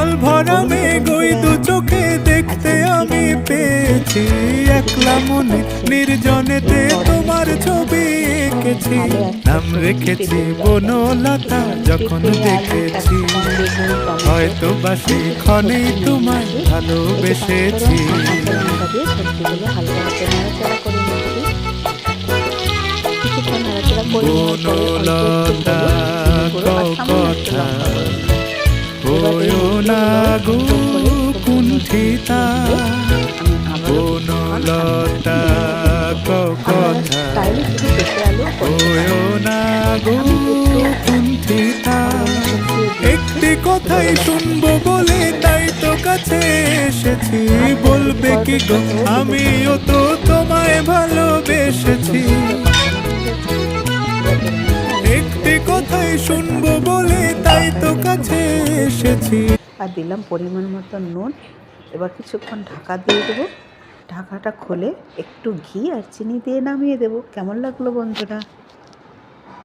জল ভরা মেঘ ওই দু চোখে দেখতে আমি পেয়েছি, একলা মনে নির্জনেতে তোমার ছবি এঁকেছি। নাম রেখেছি বনলতা যখন দেখেছি, হয়তো বাসি ক্ষণে তোমায় ভালোবেসেছি। বনলতা কথা হয়ো না গো কুণ্ঠিতা, বনলতা কথা হয়ো না গো কুণ্ঠিতা। একটি কথাই শুনবো বলে তাই তো কাছে এসেছি, বলবে কি গো আমিও তো তোমায় ভালোবেসেছি। একটি কথাই শুনবো বলে তাই তো কাছে এসেছি। আর দিলাম পরিমাণ মতো নুন। এবার কিছুক্ষণ ঢাকা দিয়ে দেবো। ঢাকাটা খুলে একটু ঘি আর চিনি দিয়ে নামিয়ে দেবো। কেমন লাগলো বন্ধুরা?